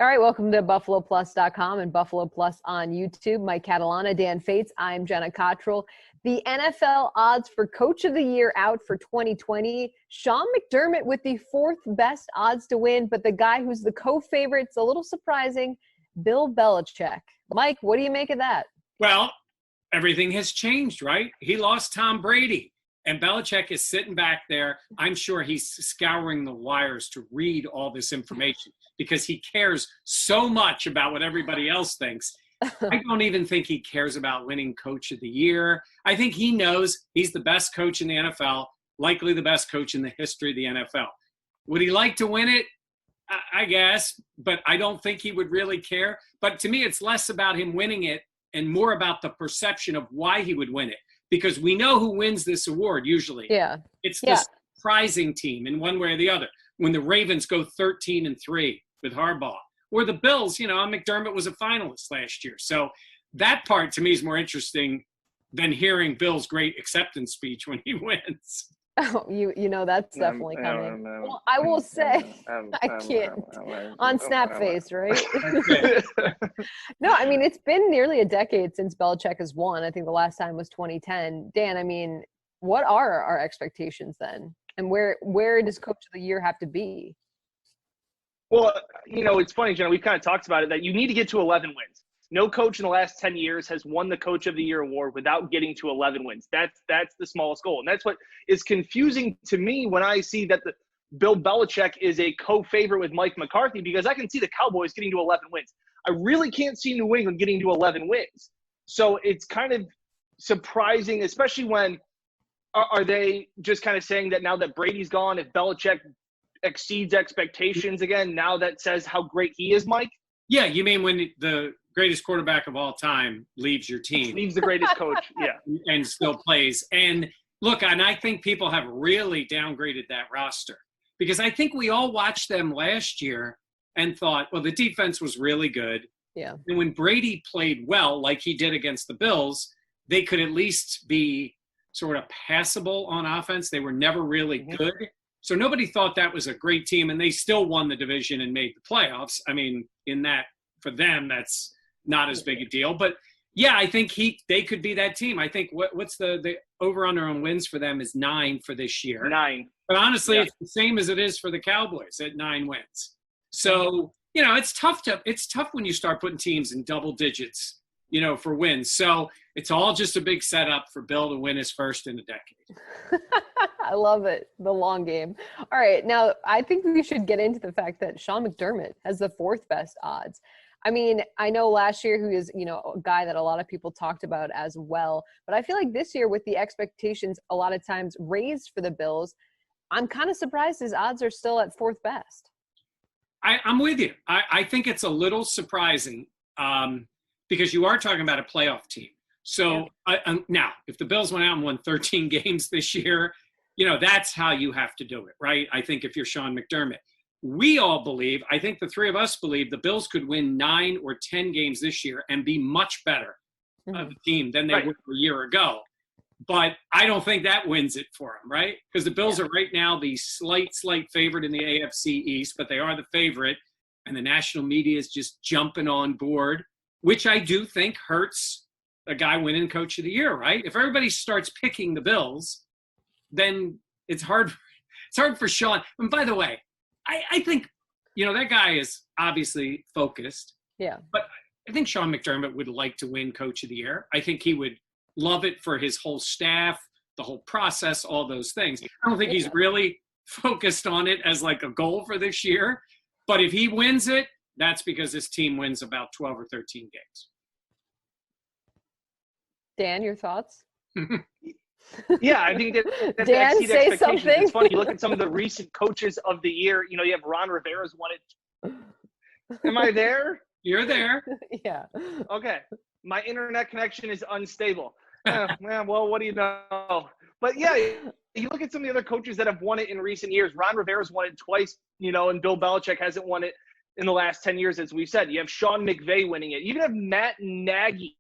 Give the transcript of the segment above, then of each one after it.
All right, welcome to BuffaloPlus.com and Buffalo Plus on YouTube. Mike Catalana, Dan Fates. I'm Jenna Cottrell. The NFL odds for Coach of the Year out for 2020. Sean McDermott with the fourth best odds to win, but the guy who's the co-favorite, it's a little surprising, Bill Belichick. Mike, what do you make of that? Well, everything has changed, right? He lost Tom Brady, and Belichick is sitting back there. I'm sure he's scouring the wires to read all this information because he cares so much about what everybody else thinks. I don't even think he cares about winning Coach of the Year. I think he knows he's the best coach in the NFL, likely the best coach in the history of the NFL. Would he like to win it? I guess, but I don't think he would really care. But to me, it's less about him winning it and more about the perception of why he would win it. Because we know who wins this award usually. Yeah. It's the surprising team in one way or the other. When the Ravens go 13-3 with Harbaugh. Or the Bills, Mcdermott was a finalist last year. So that part to me is more interesting than hearing Bill's great acceptance speech when he wins. Oh, that's definitely coming. Well, I will say, I can't. On Snapface, right? No, I mean, it's been nearly a decade since Belichick has won. I think the last time was 2010. Dan, I mean, what are our expectations then? And where does Coach of the Year have to be? Well, it's funny, Jenna, we've kind of talked about it, that you need to get to 11 wins. No coach in the last 10 years has won the Coach of the Year award without getting to 11 wins. That's the smallest goal. And that's what is confusing to me when I see that Bill Belichick is a co-favorite with Mike McCarthy, because I can see the Cowboys getting to 11 wins. I really can't see New England getting to 11 wins. So it's kind of surprising, especially when are they just kind of saying that now that Brady's gone, if Belichick exceeds expectations again, now that says how great he is, Mike? Yeah, you mean when the greatest quarterback of all time leaves your team. Leaves the greatest coach, yeah. And still plays. And look, and I think people have really downgraded that roster because I think we all watched them last year and thought, well, the defense was really good. Yeah. And when Brady played well, like he did against the Bills, they could at least be sort of passable on offense. They were never really good. So nobody thought that was a great team, and they still won the division and made the playoffs. I mean, for them, that's not as big a deal. But, yeah, I think they could be that team. I think what's the over-under on wins for them is 9 for this year. 9. But honestly, it's the same as it is for the Cowboys at 9 wins. So, it's tough when you start putting teams in double digits, for wins. So it's all just a big setup for Bill to win his first in a decade. I love it. The long game. All right. Now, I think we should get into the fact that Sean McDermott has the fourth best odds. I mean, I know last year he was, a guy that a lot of people talked about as well. But I feel like this year with the expectations a lot of times raised for the Bills, I'm kind of surprised his odds are still at fourth best. I'm with you. I think it's a little surprising because you are talking about a playoff team. So now, if the Bills went out and won 13 games this year, that's how you have to do it, right? I think if you're Sean McDermott. We all believe, I think the three of us believe, the Bills could win 9 or 10 games this year and be much better of a team than they were a year ago. But I don't think that wins it for them, right? Because the Bills are right now the slight favorite in the AFC East, but they are the favorite, and the national media is just jumping on board, which I do think hurts a guy winning Coach of the Year, right? If everybody starts picking the Bills, then it's hard for Sean. And by the way, I think, that guy is obviously focused. Yeah. But I think Sean McDermott would like to win Coach of the Year. I think he would love it for his whole staff, the whole process, all those things. I don't think he's really focused on it as like a goal for this year. But if he wins it, that's because his team wins about 12 or 13 games. Dan, your thoughts? Yeah, I think that Dan, say something. It's funny. You look at some of the recent coaches of the year. You have Ron Rivera's won it. Am I there? You're there. Yeah. Okay. My internet connection is unstable. Well, what do you know? But yeah, you look at some of the other coaches that have won it in recent years. Ron Rivera's won it twice, and Bill Belichick hasn't won it in the last 10 years, as we've said. You have Sean McVay winning it. You even have Matt Nagy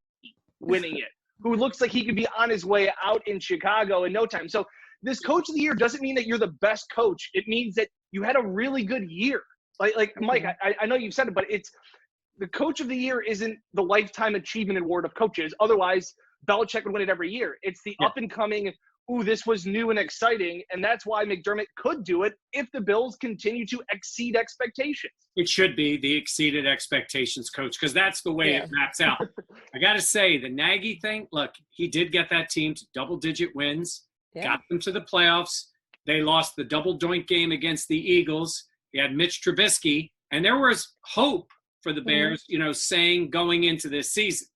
winning it, who looks like he could be on his way out in Chicago in no time. So this Coach of the Year doesn't mean that you're the best coach. It means that you had a really good year. Like Mike, I know you've said it, but it's the coach of the year isn't the lifetime achievement award of coaches. Otherwise, Belichick would win it every year. It's the up and coming, ooh, this was new and exciting. And that's why McDermott could do it if the Bills continue to exceed expectations. It should be the exceeded expectations coach, because that's the way it maps out. I got to say, the Nagy thing, look, he did get that team to double-digit wins, got them to the playoffs. They lost the double-joint game against the Eagles. He had Mitch Trubisky, and there was hope for the Bears, saying going into this season,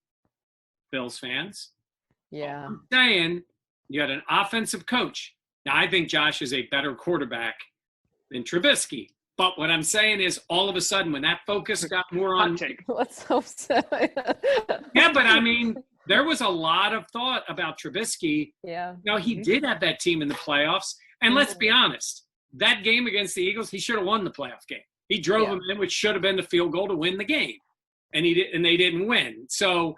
Bills fans. Yeah. I'm saying you had an offensive coach. Now, I think Josh is a better quarterback than Trubisky. But what I'm saying is all of a sudden when that focus got more on – Let's hope so. Yeah, but I mean, there was a lot of thought about Trubisky. Yeah. He did have that team in the playoffs. And let's be honest, that game against the Eagles, he should have won the playoff game. He drove them in, which should have been the field goal to win the game. And they didn't win. So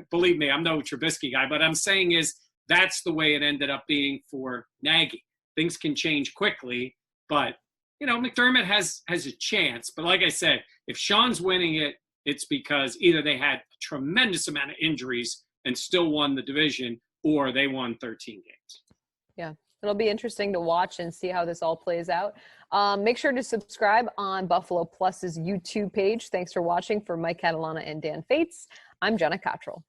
believe me, I'm no Trubisky guy, but I'm saying is that's the way it ended up being for Nagy. Things can change quickly, but McDermott has a chance. But like I said, if Sean's winning it, it's because either they had a tremendous amount of injuries and still won the division, or they won 13 games. Yeah. It'll be interesting to watch and see how this all plays out. Make sure to subscribe on Buffalo Plus's YouTube page. Thanks for watching. For Mike Catalana and Dan Fates, I'm Jenna Cottrell.